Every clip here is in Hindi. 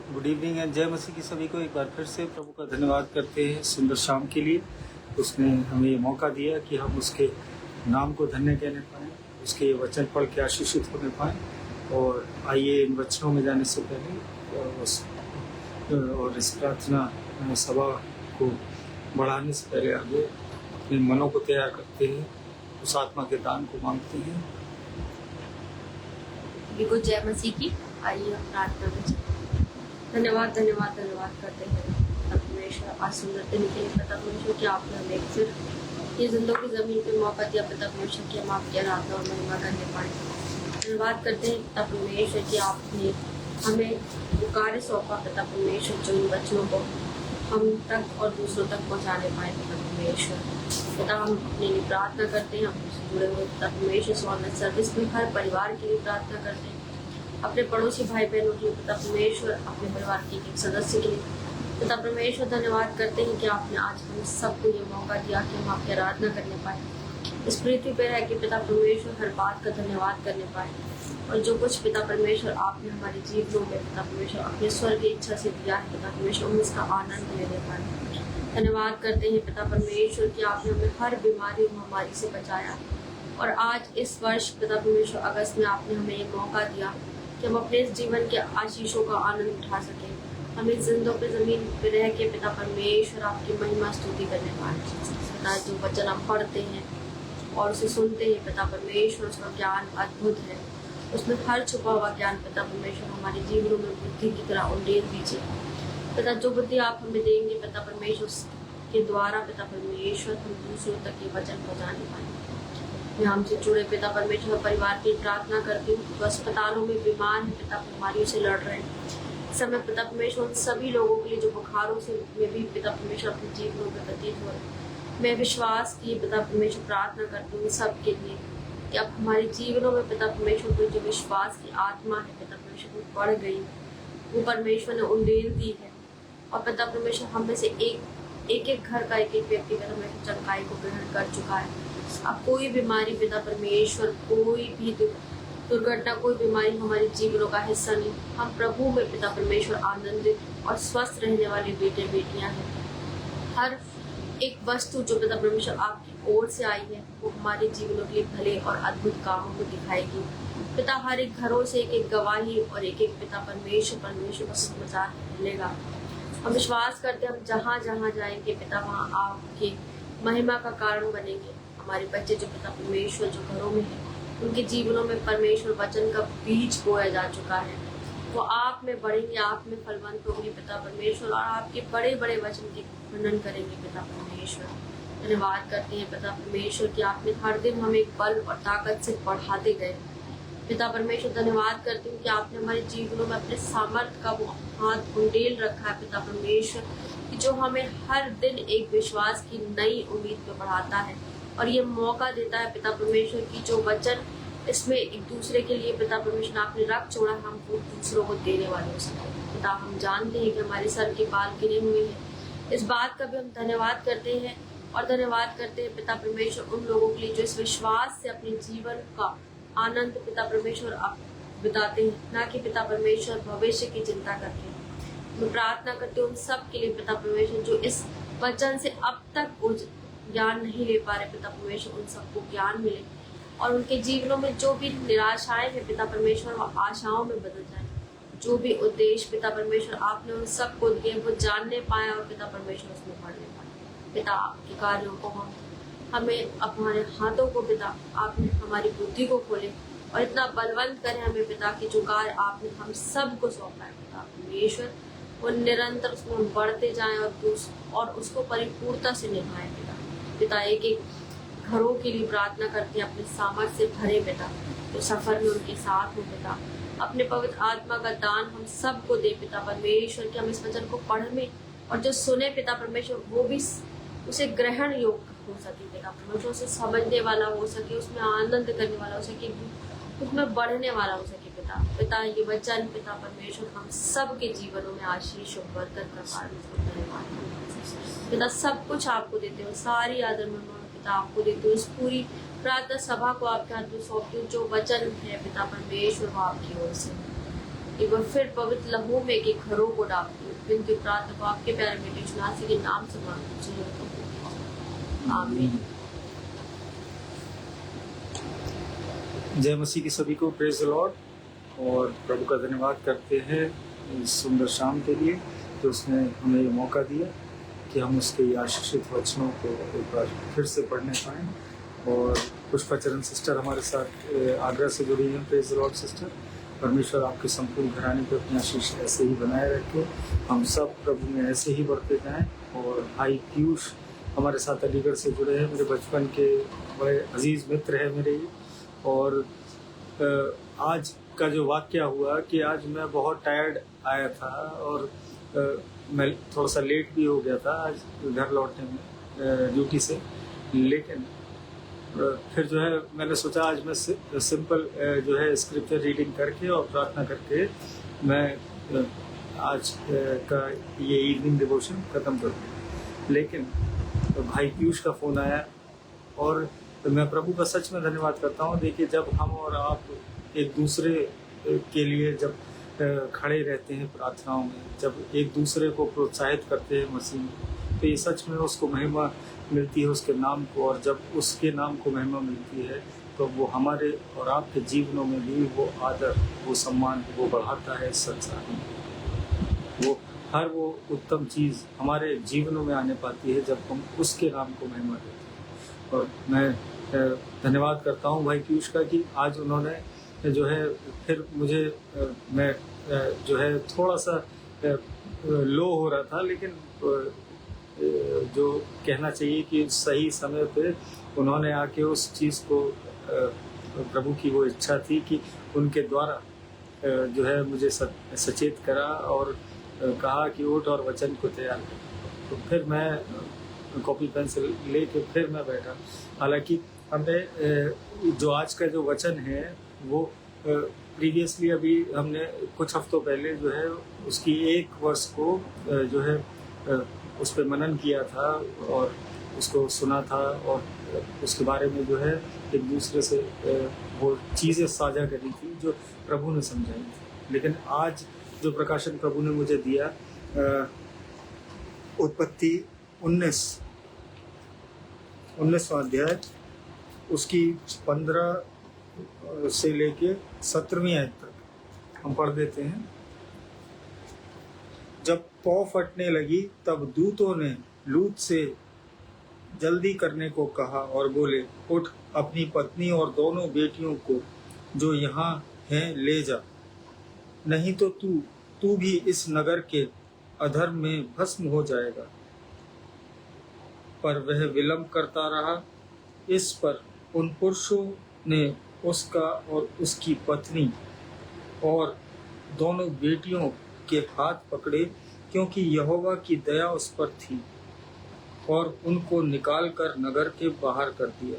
गुड इवनिंग एंड जय मसीह की सभी को एक बार फिर से प्रभु का धन्यवाद करते हैं सुंदर शाम के लिए। उसने हमें ये मौका दिया कि हम उसके नाम को धन्य कहने पाएँ, उसके वचन पढ़ के आशीषित होने पाएँ। और आइए इन वचनों में जाने से पहले और इस प्रार्थना सभा को बढ़ाने से पहले आगे अपने मनों को तैयार करते हैं, उस आत्मा के दान को मांगते हैं। बिल्कुल जय मसीह की। आइए हम प्रार्थना में धन्यवाद धन्यवाद धन्यवाद करते हैं परमेश्वर आज सुंदर दिन के लिए। पिता परमेश्वर कि आपने हमें फिर ये जिंदगी की जमीन पे मौका दिया पिता परमेश्वर कि हम आपकी आराधना और महिमा करने पाए। धन्यवाद करते हैं पिता परमेश्वर कि आपने हमें वो कार्य सौंपा पिता परमेश्वर, जो इन बच्चों को हम तक और दूसरों तक पहुँचाने पाए पिता परमेश्वर। पिता हम अपने लिए प्रार्थना करते हैं, हमसे जुड़े हुए पिता परमेश्वर ऑनलाइन सर्विस में हर परिवार के लिए प्रार्थना करते हैं, अपने पड़ोसी भाई बहनों के लिए पिता परमेश्वर, अपने परिवार के एक सदस्य के लिए पिता परमेश्वर। धन्यवाद करते हैं कि आपने आज हम सबको ये मौका दिया कि हम आपकी आराधना करने पाए, इस पृथ्वी पर रह के पिता परमेश्वर हर बात का धन्यवाद करने पाए। और जो कुछ पिता परमेश्वर आपने हमारे जीवनों में पिता परमेश्वर अपने स्वर्ग की इच्छा से दिया है पिता परमेश्वर, हम इसका आनंद लेने पाए। धन्यवाद करते हैं पिता परमेश्वर कि आपने हमें हर बीमारी और महामारी से बचाया। और आज इस वर्ष पिता परमेश्वर अगस्त में आपने हमें एक मौका दिया कि हम अपने इस जीवन के आशीषों का आनंद उठा सकें। हम इस जिंदों पे जमीन पे रह के पिता परमेश्वर आपकी महिमा स्तुति करने पाए। पिता जो वचन हम पढ़ते हैं और उसे सुनते हैं पिता परमेश्वर, उसका ज्ञान अद्भुत है, उसमें हर छुपा हुआ ज्ञान पिता परमेश्वर हमारे जीवनों में बुद्धि की तरह उंडेल दीजिए। पिता जो बुद्धि आप हमें देंगे पिता परमेश्वर के द्वारा पिता परमेश्वर हम दूसरों तक ये वचन पहुँचाने पाए। मैं हमसे जुड़े पिता परमेश्वर परिवार की प्रार्थना करती हूँ, तो अस्पतालों में बीमार है पिता बीमारियों से लड़ रहे हैं समय पिता परमेश्वर, उन सभी लोगों के लिए जो बुखारों से में भी पिता परमेश्वर अपने जीवनों में व्यतीत हो रहे हैं। मैं विश्वास की पिता परमेश्वर प्रार्थना करती हूँ सब के लिए कि अब हमारे जीवनों में पिता परमेश्वर को जो विश्वास की आत्मा है पिता परमेश्वर को बढ़ गई, वो परमेश्वर ने उंडेल दी है। और पिता परमेश्वर हम में से एक घर का एक व्यक्ति पिता परमेश्वर चंगाई को ग्रहण कर चुका है। अब कोई बीमारी पिता परमेश्वर, कोई भी दुर्घटना, कोई बीमारी हमारे जीवनों का हिस्सा नहीं। हम प्रभु में पिता परमेश्वर आनंदित और स्वस्थ रहने वाले बेटे बेटियां हैं। हर एक वस्तु जो पिता परमेश्वर आपकी ओर से आई है वो हमारे जीवनों के लिए भले और अद्भुत कामों को दिखाएगी। पिता हर एक घरों से एक गवाही और एक पिता परमेश्वर का समाचार मिलेगा। हम विश्वास करते हैं हम जहाँ जहाँ जाएंगे पिता वहाँ आपके महिमा का कारण बनेंगे। हमारे बच्चे जो पिता परमेश्वर जो घरों में है उनके जीवनों में परमेश्वर वचन का बीज बोया जा चुका है, वो आप में बढ़ेंगे, आप में फलवंत होंगे पिता परमेश्वर, और आपके बड़े बड़े वचन के वर्णन करेंगे पिता परमेश्वर। धन्यवाद करते हैं पिता परमेश्वर कि आपने हर दिन हमें बल और ताकत से बढ़ाते गए पिता परमेश्वर। धन्यवाद करती हूँ कि आपने हमारे जीवनों में अपने सामर्थ्य का वो हाथ उंडेल रखा है पिता परमेश्वर, कि जो हमें हर दिन एक विश्वास की नई उम्मीद पे बढ़ाता है और ये मौका देता है पिता परमेश्वर की जो वचन इसमें एक दूसरे के लिए पिता परमेश्वर आपने रख छोड़ा, हम वो दूसरों को देने वाले हो सके। पिता हम जानते हैं कि हमारे सर के बाल गिरे हुए हैं, इस बात का भी हम धन्यवाद करते हैं। और धन्यवाद करते हैं पिता परमेश्वर उन लोगों के लिए जो इस विश्वास से अपने जीवन का आनंद पिता परमेश्वर आप बिताते हैं, ना कि पिता परमेश्वर भविष्य की चिंता करते हैं। मैं प्रार्थना करती हूँ उन सब के लिए पिता परमेश्वर जो इस वचन से अब तक ज्ञान नहीं ले पा रहे पिता परमेश्वर, उन सबको ज्ञान मिले और उनके जीवनों में जो भी निराशाएं हैं पिता परमेश्वर वो आशाओं में बदल जाए। जो भी उद्देश्य पिता परमेश्वर आपने उन सबको दिए वो जानने पाए और पिता परमेश्वर उसमें पढ़ने पाए। पिता आपके कार्यों को हमें हमारे हाथों को पिता आपने हमारी बुद्धि को खोले और इतना बलवंत करें हमें पिता की जो कार्य आपने हम सबको सौंपा है पिता परमेश्वर, वो निरंतर उसमें बढ़ते जाएं और उसको परिपूर्णता से निभाएं पिता। एक एक घरों के लिए प्रार्थना करते हैं, अपने सामर्थ्य से भरे पिता, तो सफर में उनके साथ हो पिता। अपने पवित्र आत्मा का दान हम सबको दे पिता परमेश्वर कि हम इस वचन को पढ़ने और जो सुने पिता परमेश्वर वो भी उसे ग्रहण योग्य हो सके पिता परमेश्वर, उसे समझने वाला हो सके, उसमें आनंद करने वाला हो सके, उसमें बढ़ने वाला हो सके पिता। ये वचन पिता परमेश्वर हम सब के जीवनों में आशीष और बरकत का कारण पिता। सब कुछ आपको देते हो, सारी आदर महिमा पिता आपको देते हो। इस पूरी प्रार्थना सभा को आपके हाथ में सौंपती हूँ, जो वचन है पिता परमेश्वर वो आपकी ओर से एक बार फिर पवित्र लहू में के घरों को डालती हूँ। विनती प्रार्थना को आपके प्यारे बेटे यीशु मसीह के नाम से मांगती हूँ। आमीन। जय मसीह की सभी को, प्रेज द लॉर्ड। और प्रभु का धन्यवाद करते हैं इस सुंदर शाम के लिए जो उसने हमें ये मौका दिया कि हम उसके आशीषित वचनों को एक बार फिर से पढ़ने पाएँ। और पुष्पाचरण सिस्टर हमारे साथ आगरा से जुड़ी हैं। Praise the Lord sister. परमेश्वर आपके संपूर्ण घराने को अपनी आशीष ऐसे ही बनाए रखे, हम सब प्रभु में ऐसे ही बढ़ते जाएं। और भाई पीयूष हमारे साथ अलीगढ़ से जुड़े हैं, मेरे बचपन के बड़े अजीज मित्र हैं मेरे ये। और आज का जो वाक़या हुआ कि आज मैं बहुत टायर्ड आया था और मैं थोड़ा सा लेट भी हो गया था आज घर लौटने में ड्यूटी से। लेकिन फिर जो है मैंने सोचा आज मैं सिंपल जो है स्क्रिप्चर रीडिंग करके और प्रार्थना करके मैं आज का ये इवनिंग डिवोशन ख़त्म करूँ। लेकिन भाई पीयूष का फ़ोन आया और मैं प्रभु का सच में धन्यवाद करता हूँ। देखिए, जब हम और आप एक दूसरे के लिए जब खड़े रहते हैं प्रार्थनाओं में, जब एक दूसरे को प्रोत्साहित करते हैं मसीह में, तो ये सच में उसको महिमा मिलती है उसके नाम को। और जब उसके नाम को महिमा मिलती है तो वो हमारे और आपके जीवनों में भी वो आदर, वो सम्मान वो बढ़ाता है। इस संसार में वो हर वो उत्तम चीज़ हमारे जीवनों में आने पाती है जब हम उसके नाम को महिमा देते हैं। और मैं धन्यवाद करता हूँ भाई पीयूष का कि आज उन्होंने जो है फिर मुझे मैं जो है थोड़ा सा लो हो रहा था, लेकिन जो कहना चाहिए कि सही समय पे उन्होंने आके उस चीज़ को प्रभु की वो इच्छा थी कि उनके द्वारा जो है मुझे सचेत करा और कहा कि उठ और वचन को तैयार कर। तो फिर मैं कॉपी पेंसिल लेके फिर मैं बैठा। हालांकि हमने जो आज का जो वचन है वो प्रीवियसली अभी हमने कुछ हफ्तों पहले जो है उसकी एक वर्ष को जो है उस पर मनन किया था और उसको सुना था और उसके बारे में जो है एक दूसरे से वो चीज़ें साझा करी थी जो प्रभु ने समझाई थी। लेकिन आज जो प्रकाशन प्रभु ने मुझे दिया, उत्पत्ति 19वां अध्याय उसकी 15 से लेके 17वीं आयत तक हम पढ़ देते हैं। जब पौ फटने लगी तब दूतों ने लूत से जल्दी करने को कहा और बोले, उठ, अपनी पत्नी और दोनों बेटियों को जो यहाँ हैं ले जा, नहीं तो तू भी इस नगर के अधर्म में भस्म हो जाएगा। पर वह विलंब करता रहा। इस पर उन पुरुषों ने उसका और उसकी पत्नी और दोनों बेटियों के हाथ पकड़े, क्योंकि यहोवा की दया उस पर थी, और उनको निकालकर नगर के बाहर कर दिया।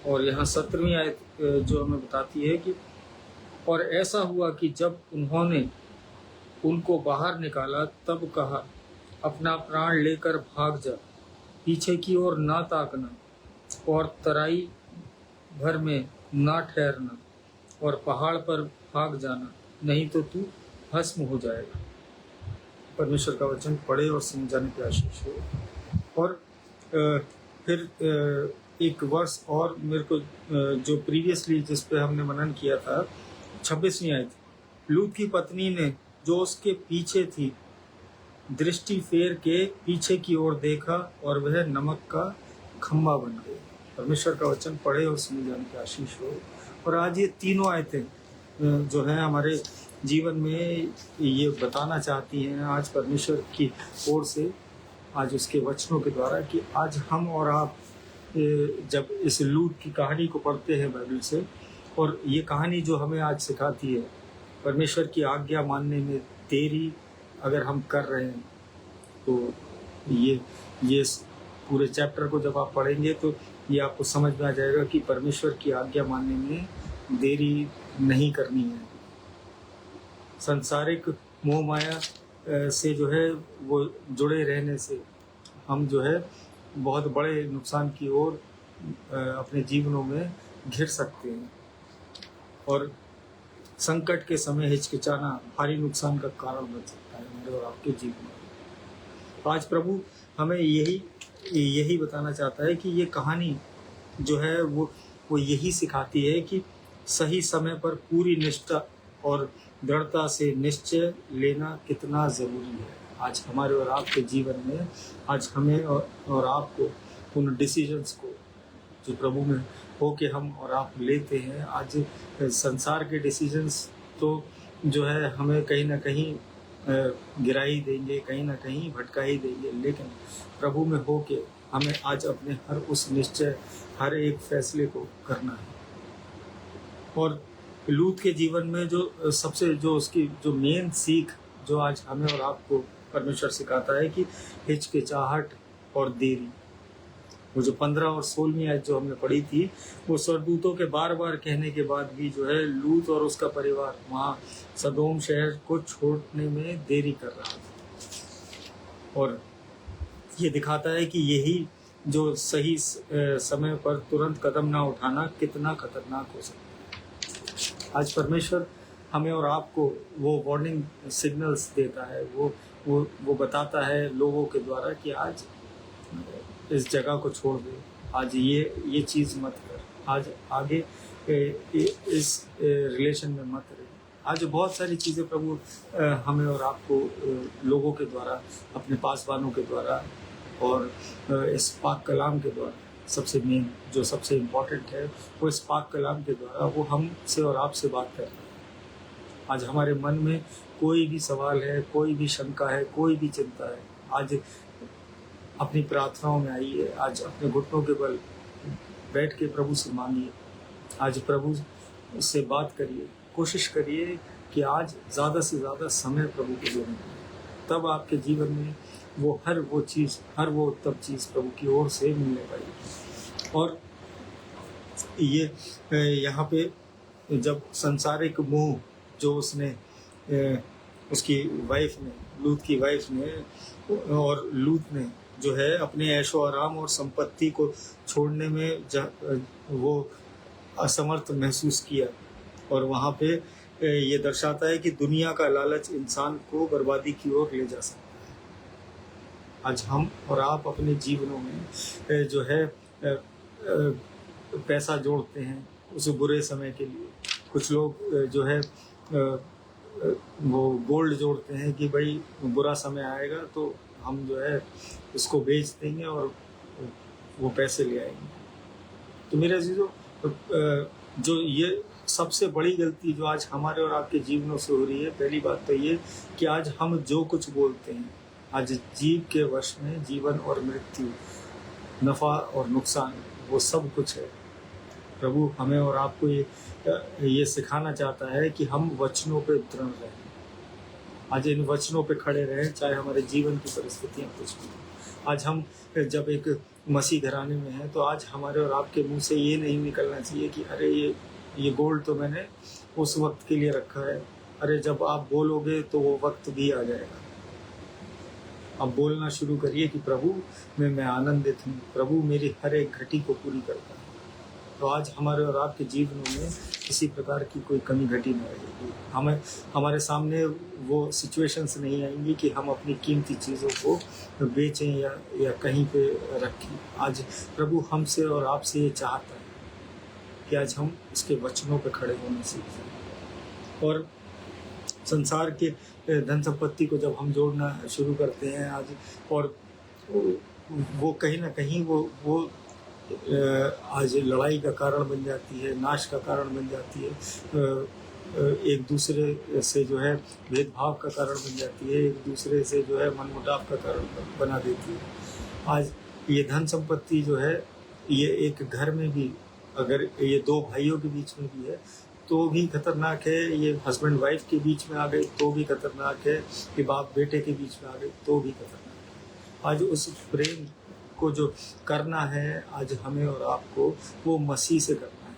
और यहाँ 17वीं आयत जो हमें बताती है कि और ऐसा हुआ कि जब उन्होंने उनको बाहर निकाला तब कहा, अपना प्राण लेकर भाग जा, पीछे की ओर ना ताकना और तराई भर में ना ठहरना और पहाड़ पर भाग जाना, नहीं तो तू भस्म हो जाएगा। परमेश्वर का वचन पढ़े और समझाने की आशीष हो। और फिर एक वर्ष और मेरे को जो प्रीवियसली जिस पे हमने मनन किया था, 26वीं आयत, लूत की पत्नी ने जो उसके पीछे थी दृष्टि फेर के पीछे की ओर देखा और वह नमक का खम्बा बन गई। परमेश्वर का वचन पढ़े और समझाने की आशीष हो। और आज ये तीनों आयतें जो हैं हमारे जीवन में ये बताना चाहती हैं आज परमेश्वर की ओर से, आज उसके वचनों के द्वारा, कि आज हम और आप जब इस लूत की कहानी को पढ़ते हैं बाइबल से, और ये कहानी जो हमें आज सिखाती है परमेश्वर की आज्ञा मानने में देरी अगर हम कर रहे हैं, तो ये पूरे चैप्टर को जब आप पढ़ेंगे तो ये आपको समझ में आ जाएगा कि परमेश्वर की आज्ञा मानने में देरी नहीं करनी है। सांसारिक मोह माया से जो है वो जुड़े रहने से हम जो है बहुत बड़े नुकसान की ओर अपने जीवनों में घिर सकते हैं। और संकट के समय हिचकिचाना भारी नुकसान का कारण बन सकता है मेरे और आपके जीवन में। तो आज प्रभु हमें यही बताना चाहता है कि ये कहानी जो है वो यही सिखाती है कि सही समय पर पूरी निष्ठा और दृढ़ता से निश्चय लेना कितना ज़रूरी है। आज हमारे और आपके जीवन में आज हमें और आपको उन डिसीजंस को जो प्रभु में हो के हम और आप लेते हैं, आज संसार के डिसीजंस तो जो है हमें कहीं ना कहीं गिरा ही देंगे, कहीं ना कहीं भटका ही देंगे, लेकिन प्रभु में हो के हमें आज अपने हर उस निश्चय, हर एक फैसले को करना है। और लूत के जीवन में जो सबसे जो उसकी जो मेन सीख जो आज हमें और आपको परमेश्वर सिखाता है कि हिचकिचाहट और देरी, वो जो 15 और 16वीं आयत जो हमने पढ़ी थी, वो स्वर्गदूतों के बार बार कहने के बाद भी जो है लूत और उसका परिवार वहाँ सदोम शहर को छोड़ने में देरी कर रहा था। और ये दिखाता है कि यही जो सही समय पर तुरंत कदम ना उठाना कितना खतरनाक हो सकता है। आज परमेश्वर हमें और आपको वो वार्निंग सिग्नल्स देता है, वो बताता है लोगों के द्वारा कि आज इस जगह को छोड़ दे, आज ये चीज़ मत कर, आज आगे इस रिलेशन में मत रहे। आज बहुत सारी चीज़ें प्रभु हमें और आपको लोगों के द्वारा, अपने पासवानों के द्वारा और इस पाक कलाम के द्वारा, सबसे मेन जो सबसे इम्पोर्टेंट है वो इस पाक कलाम के द्वारा वो हमसे और आपसे बात करता है। आज हमारे मन में कोई भी सवाल है, कोई भी शंका है, कोई भी चिंता है, आज अपनी प्रार्थनाओं में आइए, आज अपने घुटनों के बल बैठ के प्रभु से मांगिए, आज प्रभु से बात करिए, कोशिश करिए कि आज ज़्यादा से ज़्यादा समय प्रभु के लिए मिले, तब आपके जीवन में वो हर वो उत्तम चीज़ प्रभु की ओर से मिलने पाएगी। और ये यहाँ पे जब संसारिक मोह जो उसने उसकी वाइफ ने, लूत की वाइफ ने और लूत ने जो है अपने ऐशो आराम और संपत्ति को छोड़ने में वो असमर्थ महसूस किया, और वहाँ पे ये दर्शाता है कि दुनिया का लालच इंसान को बर्बादी की ओर ले जा सकता है। आज हम और आप अपने जीवनों में जो है पैसा जोड़ते हैं उस बुरे समय के लिए। कुछ लोग जो है वो गोल्ड जोड़ते हैं कि भाई बुरा समय आएगा तो हम जो है उसको बेच देंगे और वो पैसे ले आएंगे। तो मेरे अजीजों, जो ये सबसे बड़ी गलती जो आज हमारे और आपके जीवनों से हो रही है, पहली बात तो ये कि आज हम जो कुछ बोलते हैं, आज जीव के वश में जीवन और मृत्यु, नफ़ा और नुकसान, वो सब कुछ है। प्रभु हमें और आपको ये सिखाना चाहता है कि हम वचनों पे दृढ़ रहें, आज इन वचनों पे खड़े रहें, चाहे हमारे जीवन की परिस्थितियाँ कुछ भी। आज हम जब एक मसीह घराने में हैं तो आज हमारे और आपके मुंह से ये नहीं निकलना चाहिए कि अरे ये गोल्ड तो मैंने उस वक्त के लिए रखा है, अरे जब आप बोलोगे तो वो वक्त भी आ जाएगा। अब बोलना शुरू करिए कि प्रभु मैं आनंदित हूँ, प्रभु मेरी हर एक घटी को पूरी करता है। तो आज हमारे और आपके जीवनों में किसी प्रकार की कोई कमी घटी न रहेगी। हमारे सामने वो सिचुएशंस नहीं आएंगी कि हम अपनी कीमती चीज़ों को बेचें या कहीं पे रखें। आज प्रभु हमसे और आपसे ये चाहता है कि आज हम उसके वचनों पे खड़े होने सीखें। और संसार के धन संपत्ति को जब हम जोड़ना शुरू करते हैं आज, और वो कहीं ना कहीं वो आज लड़ाई का कारण बन जाती है, नाश का कारण बन जाती है, एक दूसरे से जो है भेदभाव का कारण बन जाती है, एक दूसरे से जो है मनमुटाव का कारण बना देती है। आज ये धन संपत्ति जो है ये एक घर में भी, अगर ये दो भाइयों के बीच में भी है तो भी खतरनाक है, ये हस्बैंड वाइफ के बीच में आ गए तो भी खतरनाक है, कि बाप बेटे के बीच में आ गए तो भी खतरनाक है। आज उस प्रेम को जो करना है आज हमें और आपको, वो मसीह से करना है,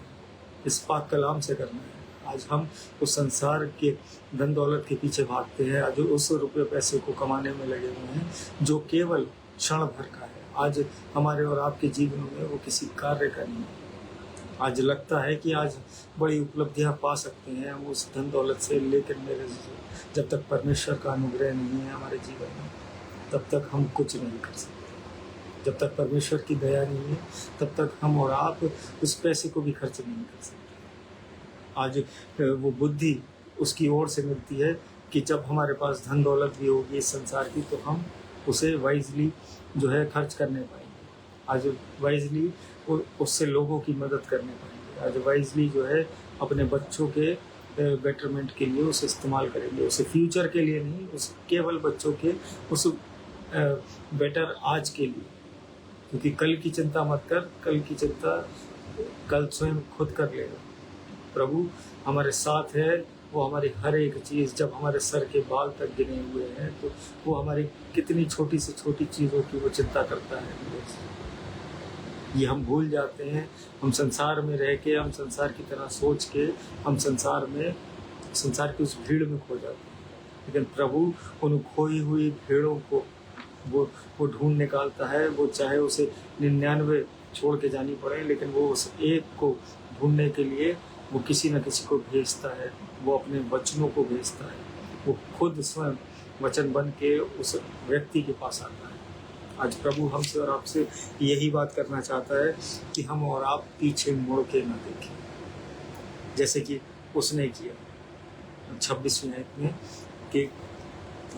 इस पाक कलाम से करना है। आज हम उस संसार के धन दौलत के पीछे भागते हैं, आज उस रुपये पैसे को कमाने में लगे हुए हैं जो केवल क्षण भर का है। आज हमारे और आपके जीवन में वो किसी कार्य का नहीं है। आज लगता है कि आज बड़ी उपलब्धियां पा सकते हैं हम उस धन दौलत से, लेकिन मेरे जब तक परमेश्वर का अनुग्रह नहीं है हमारे जीवन में, तब तक हम कुछ नहीं कर सकते। जब तक परमेश्वर की दया नहीं है, तब तक हम और आप उस पैसे को भी खर्च नहीं कर सकते। आज वो बुद्धि उसकी ओर से मिलती है कि जब हमारे पास धन दौलत भी होगी इस संसार की, तो हम उसे वाइजली जो है खर्च करने पाएंगे। आज वाइजली उससे लोगों की मदद करने पाएंगे। आज वाइजली जो है अपने बच्चों के बेटरमेंट के लिए उसे इस्तेमाल करेंगे, उसे फ्यूचर के लिए नहीं, उस केवल बच्चों के उस बेटर आज के लिए। क्योंकि कल की चिंता मत कर, कल की चिंता कल स्वयं खुद कर लेगा। प्रभु हमारे साथ है, वो हमारी हर एक चीज़, जब हमारे सर के बाल तक गिने हुए हैं, तो वो हमारी कितनी छोटी से छोटी चीज़ों की वो चिंता करता है। ये हम भूल जाते हैं। हम संसार में रह के, हम संसार की तरह सोच के, हम संसार की उस भीड़ में खो जाते हैं। लेकिन प्रभु उन खोई हुई भीड़ों को वो ढूंढ निकालता है। वो चाहे उसे 99 छोड़ के जानी पड़े, लेकिन वो उस एक को ढूंढने के लिए वो किसी न किसी को भेजता है। वो अपने वचनों को भेजता है। वो खुद स्वयं वचन बन के उस व्यक्ति के पास आता है। आज प्रभु हमसे और आपसे यही बात करना चाहता है कि हम और आप पीछे मुड़ के न देखें, जैसे कि उसने किया 26वीं आयत में, कि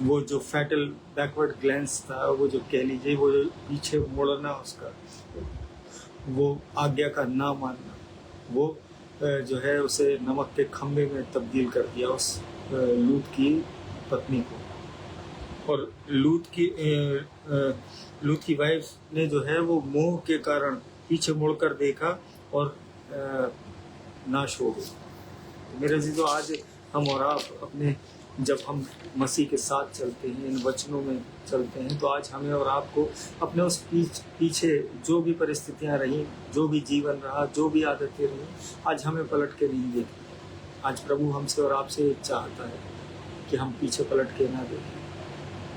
वो जो फैटल बैकवर्ड ग्लैंस था, वो जो कह लीजिए, वो जो पीछे मुड़ना उसका, वो आज्ञा का ना मानना, वो जो है उसे नमक के खम्भे में तब्दील कर दिया उस लूत की पत्नी को। और लूत की वाइफ ने जो है वो मोह के कारण पीछे मुड़कर देखा और नाश हो गई। मेरे अजीजों, आज हम और आप अपने, जब हम मसीह के साथ चलते हैं, इन वचनों में चलते हैं, तो आज हमें और आपको अपने उस पीछे जो भी परिस्थितियां रहीं, जो भी जीवन रहा, जो भी आदतें रहीं, आज हमें पलट के नहीं देखनी। आज प्रभु हमसे और आपसे चाहता है कि हम पीछे पलट के ना देखें,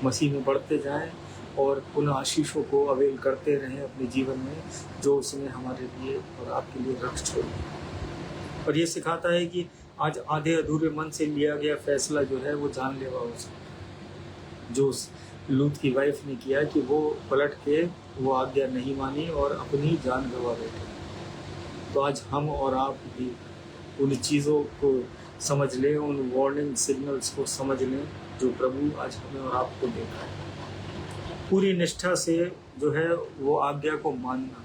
मसीह में बढ़ते जाएं और उन आशीषों को अवेल करते रहें अपने जीवन में, जो उसने हमारे लिए और आपके लिए रख छोड़ी। और ये सिखाता है कि आज आधे अधूरे मन से लिया गया फैसला जो है वो जानलेवा हो सकता है। जो लूत की वाइफ ने किया कि वो पलट के वो आज्ञा नहीं मानी और अपनी जान गंवा बैठे। तो आज हम और आप भी उन चीज़ों को समझ लें, उन वार्निंग सिग्नल्स को समझ लें जो प्रभु आज हमें और आपको देता है। पूरी निष्ठा से जो है वो आज्ञा को मानना,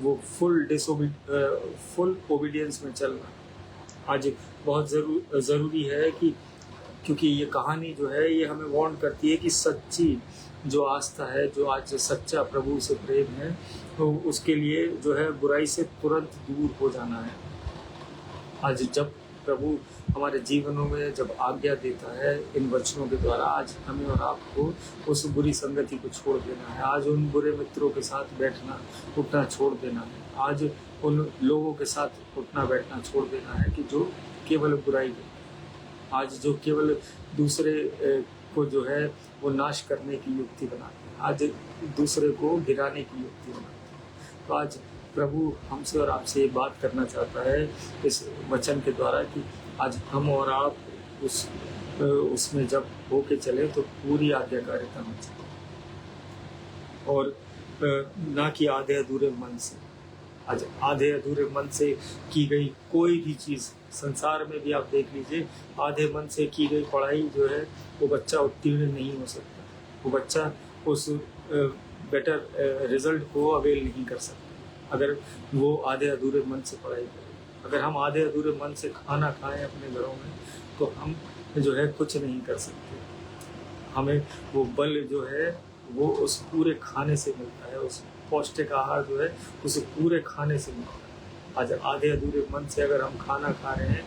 वो फुल ओबीडियंस में चलना आज बहुत ज़रूरी है। कि क्योंकि ये कहानी जो है ये हमें वार्न करती है कि सच्ची जो आस्था है, जो आज सच्चा प्रभु से प्रेम है, तो उसके लिए जो है बुराई से तुरंत दूर हो जाना है। आज जब प्रभु हमारे जीवनों में जब आज्ञा देता है इन वचनों के द्वारा, आज हमें और आपको उस बुरी संगति को छोड़ देना है। आज उन बुरे मित्रों के साथ बैठना उठना छोड़ देना है। आज उन लोगों के साथ उठना बैठना छोड़ देना है कि जो केवल बुराई करते हैं, आज जो केवल दूसरे को जो है वो नाश करने की युक्ति बनाते हैं, आज दूसरे को गिराने की युक्ति बनाते हैं। तो आज प्रभु हमसे और आपसे ये बात करना चाहता है इस वचन के द्वारा कि आज हम और आप उसमें जब होके चले तो पूरी आज्ञाकारिता में चले, और ना कि आधे अधूरे मन से। आज आधे अधूरे मन से की गई कोई भी चीज़ संसार में भी आप देख लीजिए, आधे मन से की गई पढ़ाई जो है वो बच्चा उत्तीर्ण नहीं हो सकता, वो बच्चा उस बेटर रिजल्ट को अवेल नहीं कर सकता अगर वो आधे अधूरे मन से पढ़ाई करें। अगर हम आधे अधूरे मन से खाना खाएं अपने घरों में, तो हम जो है कुछ नहीं कर सकते। हमें वो बल जो है वो उस पूरे खाने से मिलता है, उस पौष्टिक आहार जो है उसे पूरे खाने से मिलता है। आज आधे अधूरे मन से अगर हम खाना खा रहे हैं,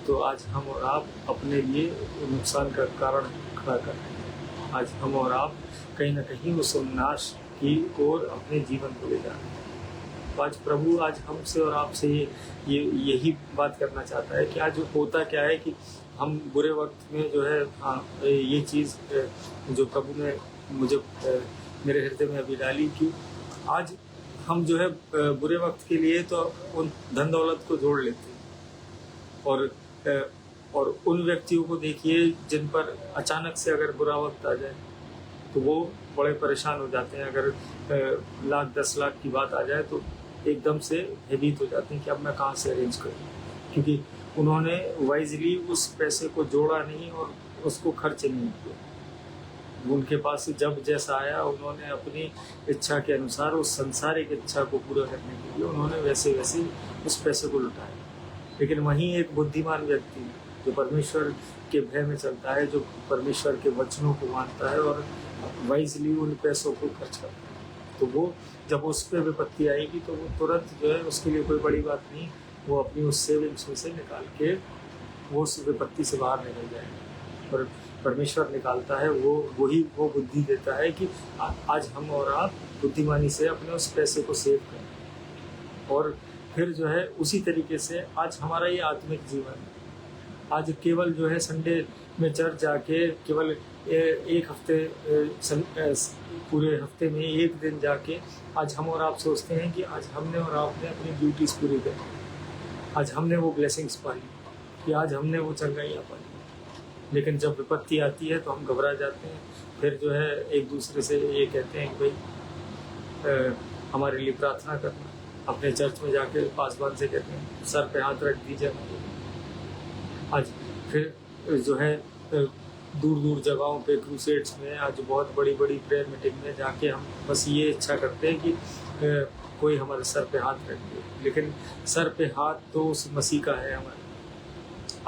तो आज हम और आप अपने लिए नुकसान का कारण खड़ा कर रहे हैं। आज हम और आप कहीं ना कहीं उस नाश की ओर अपने जीवन को ले जा रहे हैं। तो आज प्रभु आज हमसे और आपसे यही बात करना चाहता है कि आज होता क्या है कि हम बुरे वक्त में जो है ये चीज़ जो प्रभु ने मुझे मेरे हृदय में अभी डाली कि आज हम जो है बुरे वक्त के लिए तो उन धन दौलत को जोड़ लेते हैं और उन व्यक्तियों को देखिए जिन पर अचानक से अगर बुरा वक्त आ जाए तो वो बड़े परेशान हो जाते हैं। अगर लाख 10 लाख की बात आ जाए तो एकदम से भयभीत हो जाते हैं कि अब मैं कहाँ से अरेंज करूँ, क्योंकि उन्होंने वाइजली उस पैसे को जोड़ा नहीं और उसको खर्च नहीं किया। उनके पास जब जैसा आया उन्होंने अपनी इच्छा के अनुसार उस संसारिक इच्छा को पूरा करने के लिए उन्होंने वैसे वैसे उस पैसे को लुटाया। लेकिन वहीं एक बुद्धिमान व्यक्ति जो परमेश्वर के भय में चलता है, जो परमेश्वर के वचनों को मानता है और वाइजली उन पैसों को खर्च करता है, तो वो जब उस पर विपत्ति आएगी तो वो तुरंत जो है, उसके लिए कोई बड़ी बात नहीं, वो अपनी उस सेविंग्स में से निकाल के वो उस विपत्ति से बाहर निकल जाएगा। और परमेश्वर निकालता है, वो बुद्धि देता है कि आज हम और आप बुद्धिमानी से अपने उस पैसे को सेव करें। और फिर जो है उसी तरीके से आज हमारा ये आत्मिक जीवन है। आज केवल जो है संडे में चर्च जाके केवल एक हफ्ते पूरे हफ्ते में एक दिन जाके आज हम और आप सोचते हैं कि आज हमने और आपने अपनी ड्यूटीज पूरी कर, आज हमने वो ब्लेसिंग्स पाई, कि आज हमने वो चंगाइयाँ पाई। लेकिन जब विपत्ति आती है तो हम घबरा जाते हैं। फिर जो है एक दूसरे से ये कहते हैं कि भाई हमारे लिए प्रार्थना करना। अपने चर्च में जाके पासवान से कहते हैं सर पे हाथ रख दीजिए। आज फिर जो है दूर दूर जगहों पे क्रूसेड्स में आज बहुत बड़ी बड़ी प्रेयर मीटिंग में जाके हम बस ये इच्छा करते हैं कि कोई हमारे सर पे हाथ रख दे। लेकिन सर पे हाथ तो उस मसीह का है हमारे।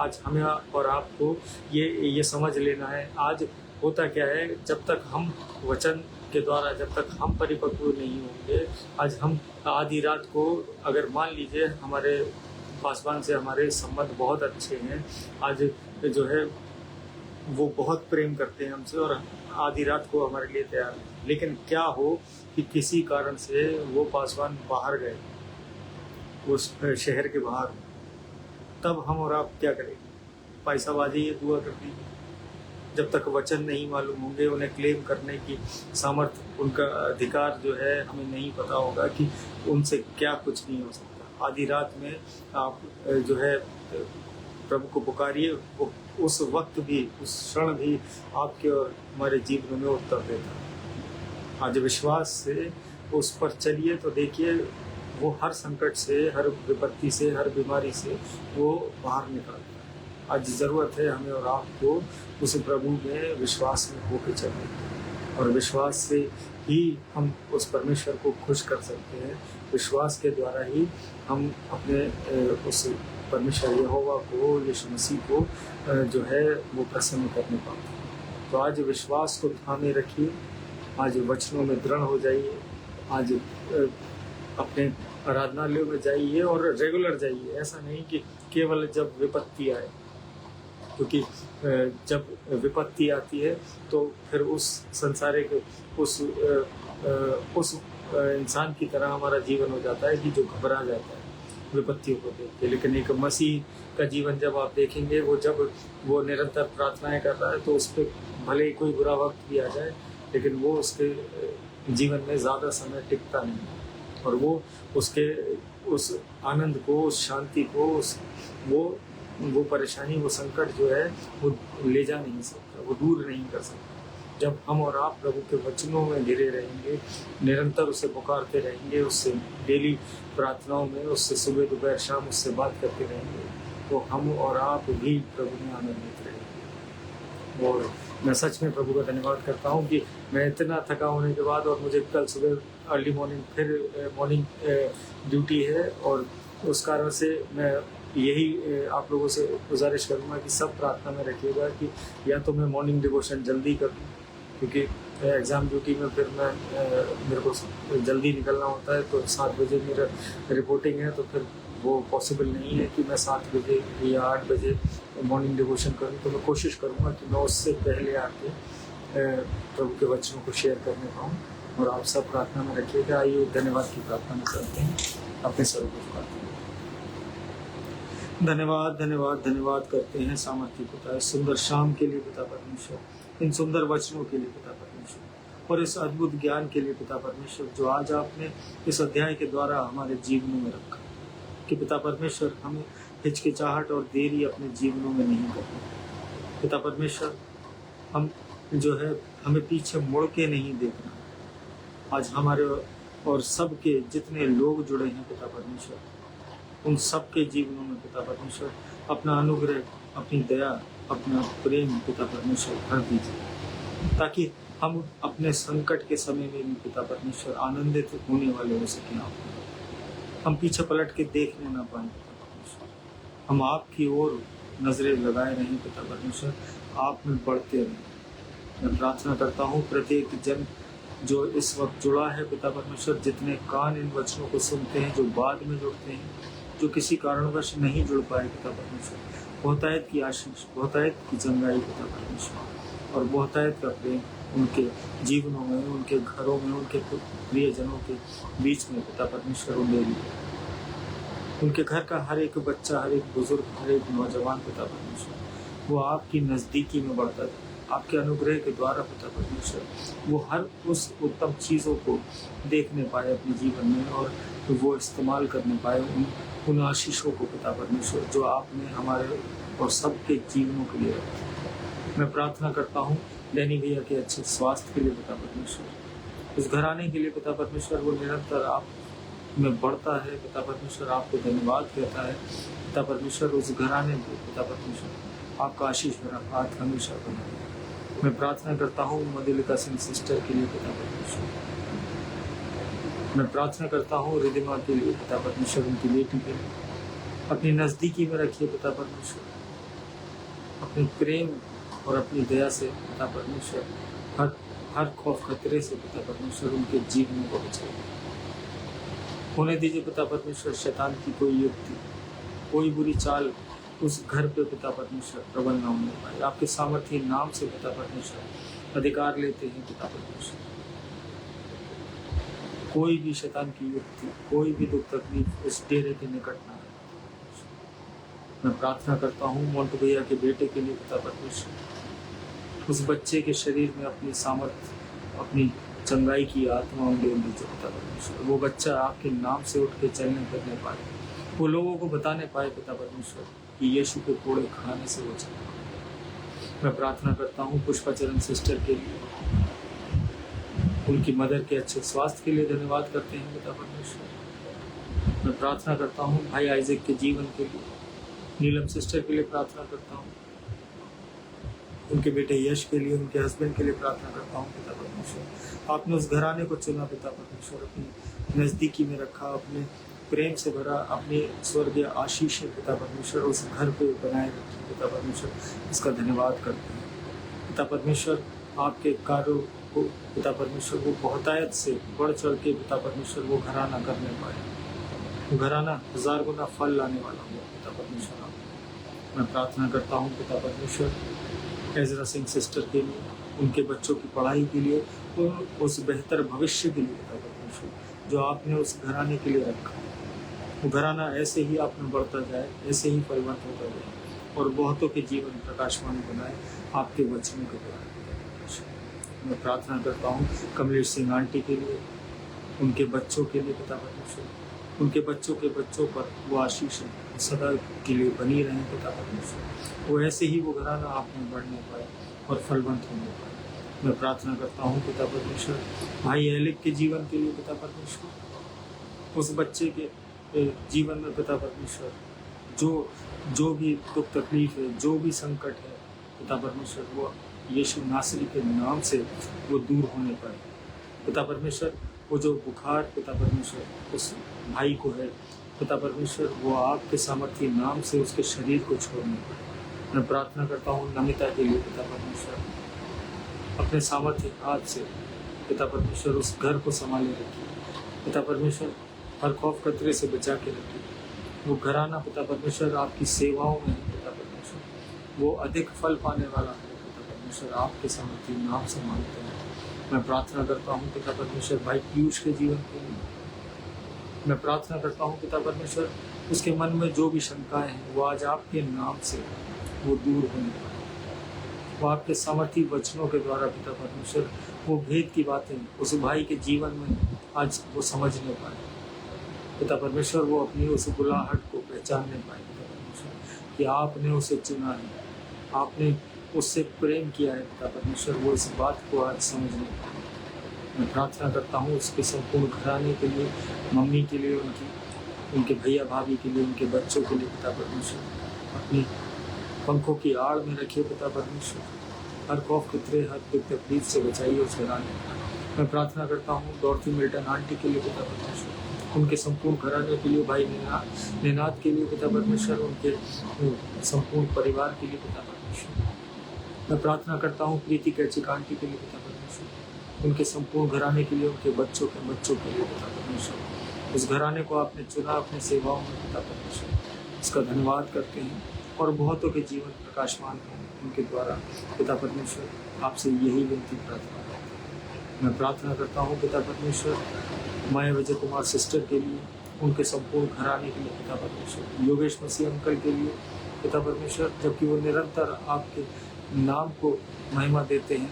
आज हमें और आपको ये समझ लेना है। आज होता क्या है, जब तक हम वचन के द्वारा जब तक हम परिपक्व नहीं होंगे, आज हम आधी रात को अगर मान लीजिए हमारे पासवान से हमारे संबंध बहुत अच्छे हैं, आज जो है वो बहुत प्रेम करते हैं हमसे और आधी रात को हमारे लिए तैयार है। लेकिन क्या हो कि किसी कारण से वो पासवान बाहर गए, उस शहर के बाहर, तब हम और आप क्या करेंगे? पैसाबाजी ये दुआ कर दीजिए। जब तक वचन नहीं मालूम होंगे, उन्हें क्लेम करने की सामर्थ्य, उनका अधिकार जो है हमें नहीं पता होगा कि उनसे क्या कुछ नहीं हो सकता। आधी रात में आप जो है प्रभु को पुकारिए, वो उस वक्त भी, उस क्षण भी आपके और हमारे जीवन में उत्तर देता है। आज विश्वास से उस पर चलिए तो देखिए वो हर संकट से, हर विपत्ति से, हर बीमारी से वो बाहर निकालता है। आज ज़रूरत है हमें और आपको उस प्रभु में विश्वास में होकर चलने, और विश्वास से ही हम उस परमेश्वर को खुश कर सकते हैं। विश्वास के द्वारा ही हम अपने उस परमेश्वर यहोवा को, यीशु मसीह को जो है वो प्रसन्न करने पाते हैं। तो आज विश्वास को थामे रखिए, आज वचनों में दृढ़ हो जाइए, आज अपने आराधनालयों में जाइए और रेगुलर जाइए। ऐसा नहीं कि केवल जब विपत्ति आए, क्योंकि जब विपत्ति आती है तो फिर उस संसारिक उस इंसान की तरह हमारा जीवन हो जाता है कि जो घबरा जाता है विपत्तियों को देख के। लेकिन एक मसीह का जीवन जब आप देखेंगे, वो जब वो निरंतर प्रार्थनाएं कर रहा है तो उस पर भले ही कोई बुरा वक्त भी आ जाए, लेकिन वो उसके जीवन में ज़्यादा समय टिकता नहीं, और वो उसके उस आनंद को, उस शांति को, वो परेशानी, वो संकट जो है वो ले जा नहीं सकता, वो दूर नहीं कर सकता। जब हम और आप प्रभु के वचनों में घिरे रहेंगे, निरंतर उसे पुकारते रहेंगे, उससे डेली प्रार्थनाओं में उससे सुबह दोपहर शाम उससे बात करते रहेंगे, तो हम और आप भी प्रभु में आनंदित रहेंगे। और मैं सच में प्रभु का धन्यवाद करता हूँ कि मैं इतना थका होने के बाद, और मुझे कल सुबह अर्ली मॉर्निंग फिर मॉर्निंग ड्यूटी है, और उस कारण से मैं यही आप लोगों से गुजारिश करूँगा कि सब प्रार्थना में रखिएगा कि या तो मैं मॉर्निंग डिवोशन जल्दी कर दूँ, क्योंकि एग्ज़ाम ड्यूटी में फिर मेरे को जल्दी निकलना होता है, तो 7 बजे मेरा रिपोर्टिंग है, तो फिर वो पॉसिबल नहीं है कि मैं 7 बजे या 8 बजे मॉर्निंग डिवोशन करूँ। तो मैं कोशिश करूँगा कि मैं उससे पहले आके प्रभु के वचनों को शेयर करने पाऊँ। और आप सब प्रार्थना में रखिएगा। आइए धन्यवाद की प्रार्थना करते हैं, अपने स्वरूप को पुकारते हैं। धन्यवाद धन्यवाद धन्यवाद करते हैं सामर्थ्य पिता, इस सुंदर शाम के लिए पिता परमेश्वर, इन सुंदर वचनों के लिए पिता परमेश्वर। और इस अद्भुत ज्ञान के लिए पिता परमेश्वर जो आज आपने इस अध्याय के द्वारा हमारे जीवनों में रखा, कि पिता परमेश्वर हमें हिचकिचाहट और देरी अपने जीवनों में नहीं करनी। पिता परमेश्वर हम जो है हमें पीछे मुड़ के नहीं देखना। आज हमारे और सबके जितने लोग जुड़े हैं पिता परमेश्वर, उन सबके जीवनों में पिता परमेश्वर अपना अनुग्रह, अपनी दया, अपना प्रेम पिता परमेश्वर भर दीजिए, ताकि हम अपने संकट के समय में भी पिता परमेश्वर आनंदित होने वाले हो सकें। हम पीछे पलट के देखने ना पाए पिता परमेश्वर, हम आपकी ओर नजरें लगाए रहें पिता परमेश्वर, आप में बढ़ते रहें। मैं प्रार्थना करता हूँ प्रत्येक जन जो इस वक्त जुड़ा है पिता परमेश्वर, जितने कान इन वचनों को सुनते हैं, जो बाद में जुड़ते हैं, जो किसी कारणवश नहीं जुड़ पाए पिता परमेश्वर, बहुतायत की आशीष, बहुतायत की चंगाई पिता परमेश्वर और बहुतायत का प्रेम उनके जीवनों में, उनके घरों में, उनके प्रियजनों के बीच में पिता परमेश्वर उन्हें लिए। उनके घर का हर एक बच्चा, हर एक बुजुर्ग, हर एक नौजवान पिता परमेश्वर वो आपकी नज़दीकी में बढ़ता जाए। आपके अनुग्रह के द्वारा पिता परमेश्वर वो हर उस उत्तम चीज़ों को देखने पाए अपने जीवन में और वो इस्तेमाल करने पाए उन आशीषों को पिता परमेश्वर जो आपने हमारे और सबके जीवनों के लिए रखा। मैं प्रार्थना करता हूँ डैनी भैया के अच्छे स्वास्थ्य के लिए पिता परमेश्वर, उस घराने के लिए पिता परमेश्वर वो निरंतर आप में बढ़ता है पिता परमेश्वर, आपको धन्यवाद कहता है पिता परमेश्वर। उस घराने को पिता परमेश्वर आपका आशीष भरा हाथ हमेशा बना रहे। मैं प्रार्थना करता हूँ मधुलिका सिंह सिस्टर के लिए पिता परमेश्वर, मैं प्रार्थना करता हूँ रिदिमा के लिए पिता परमेश्वर, उनकी बेटी के लिए अपनी नज़दीकी में रखिए पिता परमेश्वर, अपने प्रेम और अपनी दया से पिता परमेश्वर हर खौफ खतरे से पिता परमेश्वर उनके जीवन को बचाइए। होने दीजिए पिता परमेश्वर शैतान की कोई युक्ति, कोई बुरी चाल उस घर पे पिता परमेश्वर प्रबल न होने पाए। आपके सामर्थ्य नाम से पिता परमेश्वर अधिकार लेते हैं पिता परमेश्वर, कोई भी शैतान की युक्ति, कोई भी दुख तकलीफ उस डेरे के निकट ना आए। मैं प्रार्थना करता हूँ मोन्टू भैया के बेटे के लिए पिता परमेश्वर, उस बच्चे के शरीर में अपनी सामर्थ्य, अपनी चंगाई की आत्मा उन्हें दीजिए पिता परमेश्वर। वो बच्चा आपके नाम से उठ के चलने फिरने पाए, वो लोगों को बताने पाए पिता परमेश्वर कि यीशु के कोड़े खाने से वो चला। मैं प्रार्थना करता हूँ पुष्पाचरण सिस्टर के लिए, उनकी मदर के अच्छे स्वास्थ्य के लिए धन्यवाद करते हैं पिता परमेश्वर। मैं प्रार्थना करता हूँ भाई आइजक के जीवन के लिए, नीलम सिस्टर के लिए प्रार्थना करता हूँ, उनके बेटे यश के लिए, उनके हस्बैंड के लिए प्रार्थना करता हूँ पिता परमेश्वर। आपने उस घराने को चुना पिता परमेश्वर, अपनी नज़दीकी में रखा, अपने प्रेम से भरा, अपने स्वर्गीय आशीष पिता परमेश्वर उस घर पे बनाए रखी पिता परमेश्वर, इसका धन्यवाद करते हैं पिता परमेश्वर। आपके कार्यों को पिता परमेश्वर वो बहुतायत से बढ़ चढ़ के पिता परमेश्वर वो घराना करने पाए, वो घराना 1000 गुना फल लाने वाला हो पिता परमेश्वर। आप मैं प्रार्थना करता हूँ पिता परमेश्वर एजरा सिंह सिस्टर के लिए, उनके बच्चों की पढ़ाई के लिए और उस बेहतर भविष्य के लिए पिता परमेश्वर जो आपने उस घराने के लिए रखा, वो घराना ऐसे ही आप में बढ़ता जाए, ऐसे ही परिवर्तित होता जाए और बहुतों के जीवन प्रकाशमान बनाए आपके वचनों के द्वारा। मैं प्रार्थना करता हूँ कमलेश सिंह आंटी के लिए, उनके बच्चों के लिए पिता परमेश्वर, उनके बच्चों के बच्चों पर वो आशीष सदा के लिए बनी रहें पिता परमेश्वर, वो ऐसे ही वो घराना आप में बढ़ने पाए और फलवंत होने पाए। मैं प्रार्थना करता हूँ पिता परमेश्वर भाई एलिक के जीवन के लिए पिता परमेश्वर, उस बच्चे के जीवन में पिता परमेश्वर जो भी दुख तकलीफ है, जो भी संकट है पिता परमेश्वर, वो यीशु नासरी के नाम से वो दूर होने पाए पिता परमेश्वर। वो जो बुखार पिता परमेश्वर उस भाई को है पिता परमेश्वर, वो आपके सामर्थ्य नाम से उसके शरीर को छोड़ने पाए। मैं प्रार्थना करता हूँ नमिता के लिए पिता परमेश्वर, अपने सामर्थ्य हाथ से पिता परमेश्वर उस घर को संभाले रखिए पिता परमेश्वर, हर खौफ खतरे से बचा के रखिए। वो घराना पिता परमेश्वर आपकी सेवाओं में है पिता परमेश्वर, वो अधिक फल पाने वाला है पिता परमेश्वर, आपके सामर्थ्य नाम से मांगते हैं। मैं प्रार्थना करता हूँ पिता परमेश्वर भाई पीयूष के जीवन के लिए, मैं प्रार्थना करता हूँ पिता परमेश्वर उसके मन में जो भी शंकाएं हैं वो आज आपके नाम से वो दूर होने पाए। वो आपके सामर्थी वचनों के द्वारा पिता परमेश्वर वो भेद की बातें उस भाई के जीवन में आज वो समझ नहीं पाए पिता परमेश्वर, वो अपनी उस बुलाहट को पहचानने पाए पिता परमेश्वर कि आपने उसे चुना है, आपने उससे प्रेम किया है पिता परमेश्वर, वो इस बात को आज समझ नहीं पाए। मैं प्रार्थना करता हूँ उसके संपूर्ण घराने के लिए, मम्मी के लिए, उनके भैया भाभी के लिए, उनके बच्चों के लिए पिता परमेश्वर अपनी पंखों की आड़ में रखिए पिता परमेश्वर, हर खौफ खतरे हर दुख तकलीफ से बचाइए उस घराने। मैं प्रार्थना करता हूँ डॉर्थी मिल्टन आंटी के लिए पिता परमेश्वर, उनके संपूर्ण घराने के लिए, भाई निनाद के लिए पिता परमेश्वर, उनके संपूर्ण परिवार के लिए पिता परमेश्वर। मैं प्रार्थना करता हूँ प्रीति कैचिक आंटी के लिए पिता परमेश्वर, उनके संपूर्ण घराने के लिए, उनके बच्चों के लिए पिता परमेश्वर। उस घराने को आपने चुना अपने सेवाओं में पिता परमेश्वर, इसका धन्यवाद करते हैं और बहुतों के जीवन प्रकाशमान हैं उनके द्वारा पिता परमेश्वर, आपसे यही विनती प्रार्थना करते हैं। मैं प्रार्थना करता हूँ पिता परमेश्वर माया विजय कुमार सिस्टर के लिए, उनके संपूर्ण घराने के लिए पिता परमेश्वर, योगेश मसीह अंकल के लिए पिता परमेश्वर, जबकि वो निरंतर आपके नाम को महिमा देते हैं,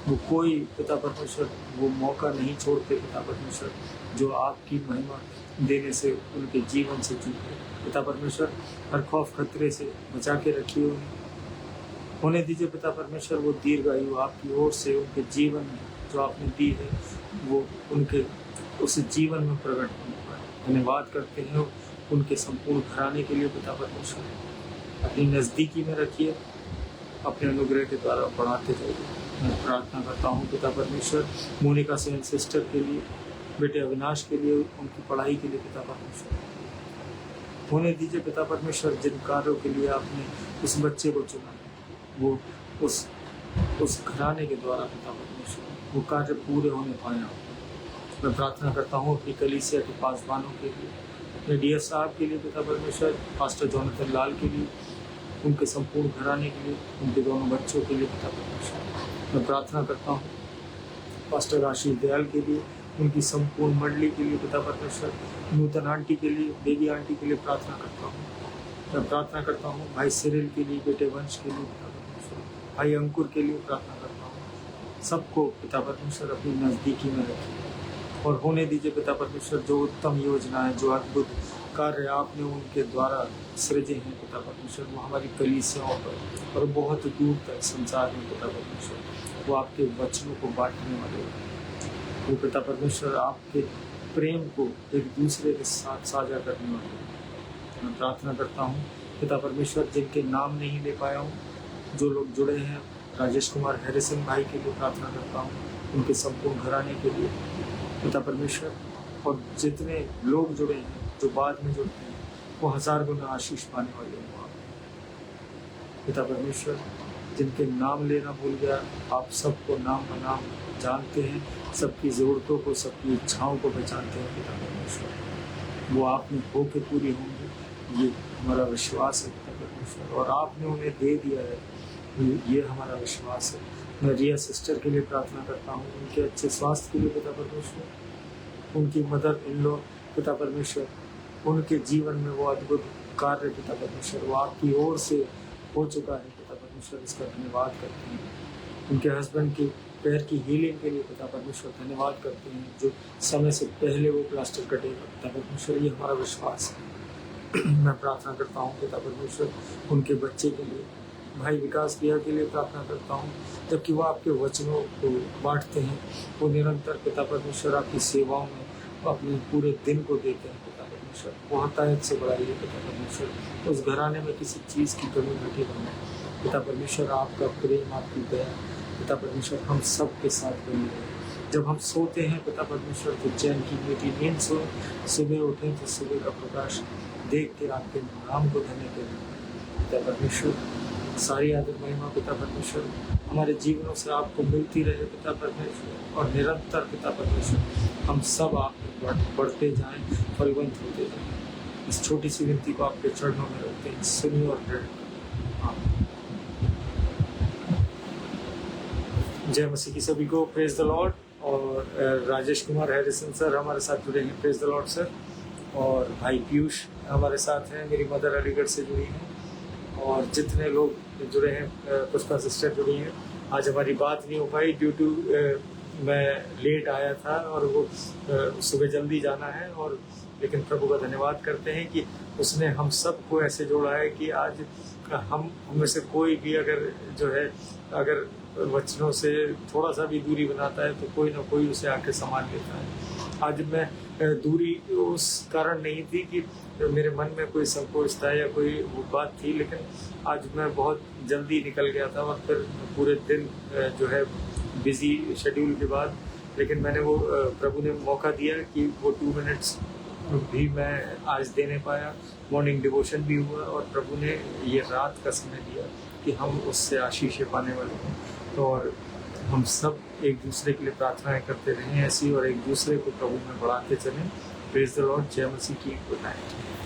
वो कोई पिता परमेश्वर वो मौका नहीं छोड़ते पिता परमेश्वर जो आपकी महिमा देने से उनके जीवन से चूके पिता परमेश्वर, हर खौफ खतरे से बचा के रखिए उन्हें, होने दीजिए पिता परमेश्वर वो दीर्घायु आपकी ओर से उनके जीवन में जो आपने दी है वो उनके उस जीवन में प्रकट होने पाए। धन्यवाद करते हैं उनके संपूर्ण घराने के लिए पिता परमेश्वर, अपनी नज़दीकी में रखिए, अपने अनुग्रह के द्वारा बढ़ाते जाइए। मैं प्रार्थना करता हूँ पिता परमेश्वर मोनिका सेन सिस्टर के लिए, बेटे अविनाश के लिए, उनकी पढ़ाई के लिए पिता परमेश्वर, होने दीजिए पिता परमेश्वर जिन कार्यों के लिए आपने उस बच्चे को चुना है वो उस घराने के द्वारा पिता परमेश्वर वो कार्य पूरे होने पाए। मैं प्रार्थना करता हूँ अपनी कलीसिया के पासवानों के लिए, अपने डीएस साहब के लिए पिता परमेश्वर, पास्टर जोनाथन लाल के लिए, उनके संपूर्ण घराने के लिए, उनके दोनों बच्चों के लिए पिता परमेश्वर। मैं प्रार्थना करता हूँ पास्टर आशीष दयाल के लिए, उनकी संपूर्ण मंडली के लिए पिता परमेश्वर, नूतन आंटी के लिए, बेबी आंटी के लिए प्रार्थना करता हूँ। मैं प्रार्थना करता हूँ भाई सिरिल के लिए, बेटे वंश के लिए पिता परमेश्वर, भाई अंकुर के लिए प्रार्थना करता हूँ। सबको पिता परमेश्वर अपनी नज़दीकी में रखिए और होने दीजिए पिता परमेश्वर जो उत्तम योजना है, जो अद्भुत कार्य आपने उनके द्वारा सृजे हैं पिता परमेश्वर, वो हमारी कलीसियाओं पर और बहुत दूर तक संसार में पिता परमेश्वर वो आपके वचनों को बांटने वाले वो पिता परमेश्वर आपके प्रेम को एक दूसरे के साथ साझा करने वाले। मैं प्रार्थना करता हूँ पिता परमेश्वर जिनके नाम नहीं ले पाया हूँ, जो लोग जुड़े हैं, राजेश कुमार हैरिसन भाई के लिए प्रार्थना करता हूँ, उनके संपूर्ण घराने के लिए पिता परमेश्वर, और जितने लोग जुड़े हैं जो बाद में जुड़ते हैं वो 1000 गुना आशीष पाने वाले हैं पिता परमेश्वर। जिनके नाम लेना भूल गया, आप सबको नाम ब नाम जानते हैं, सबकी ज़रूरतों को, सबकी इच्छाओं को पहचानते हैं पिता परमेश्वर, वो आप में होके पूरी होंगी, ये हमारा विश्वास है पिता परमेश्वर, और आपने उन्हें दे दिया है, ये हमारा विश्वास है। मैं रिया सिस्टर के लिए प्रार्थना करता हूँ, उनके अच्छे स्वास्थ्य के लिए पिता परमेश्वर, उनकी मदर इन लॉ पिता परमेश्वर, उनके जीवन में वो अद्भुत कार्य पिता परमेश्वर वो आपकी ओर से हो चुका है पिता परमेश्वर, इसका धन्यवाद करते हैं। उनके हस्बैंड के पैर की हीलिंग के लिए पिता परमेश्वर धन्यवाद करते हैं, जो समय से पहले वो प्लास्टर कटेगा पिता परमेश्वर, ये हमारा विश्वास है। मैं प्रार्थना करता हूँ पिता परमेश्वर उनके बच्चे के लिए, भाई विकास भैया के लिए प्रार्थना करता हूँ, जबकि वो आपके वचनों को बांटते हैं, वो निरंतर पिता परमेश्वर आपकी सेवाओं में अपने पूरे दिन को देते हैं पिता परमेश्वर, बहुतायत से बढ़ाइए पिता परमेश्वर, उस घराने में किसी चीज़ की कमी घटी बने पिता परमेश्वर, आपका प्रेम, आपकी दया पिता परमेश्वर हम सब के साथ बनी रहे। जब हम सोते हैं पिता परमेश्वर तो चैन की मीठी नींद सोए, सुबह उठें तो सुबह का प्रकाश देख के आपके नाम को धन्य करें पिता परमेश्वर। सारी आदर महिमा पिता परमेश्वर हमारे जीवनों से आपको मिलती रहे पिता परमेश्वर, और निरंतर पिता परमेश्वर हम सब आप बढ़ते जाएं, फलवंत होते जाएं। इस छोटी सी विनती को आपके चरणों में रखते हैं, सुनिए और ग्रहण करें। जय मसीह की सभी को, प्रेज द लॉर्ड। और राजेश कुमार हैरिसन सर हमारे साथ जुड़े हैं, प्रेज द लॉर्ड सर। और भाई पीयूष हमारे साथ हैं, मेरी मदर अलीगढ़ से जुड़ी हैं, और जितने लोग जुड़े हैं, पुष्पा सिस्टर जुड़ी हैं। आज हमारी बात नहीं हो पाई ड्यू टू मैं लेट आया था और वो सुबह जल्दी जाना है, और लेकिन प्रभु का धन्यवाद करते हैं कि उसने हम सबको ऐसे जोड़ा है कि आज हम में से कोई भी अगर वचनों से थोड़ा सा भी दूरी बनाता है तो कोई ना कोई उसे आके संभाल लेता है। आज मैं दूरी उस कारण नहीं थी कि मेरे मन में कोई संकोच था या कोई वो बात थी, लेकिन आज मैं बहुत जल्दी निकल गया था और फिर पूरे दिन बिजी शेड्यूल के बाद, लेकिन मैंने वो प्रभु ने मौका दिया कि वो 2 मिनट्स भी मैं आज दे नहीं पाया। मॉर्निंग डिवोशन भी हुआ और प्रभु ने ये रात का समय दिया कि हम उससे आशीष पाने वाले हैं। तो और हम सब एक दूसरे के लिए प्रार्थनाएं करते रहें ऐसी, और एक दूसरे को प्रभु में बढ़ाते चलें। Praise the Lord. जय मसीह की। Good night.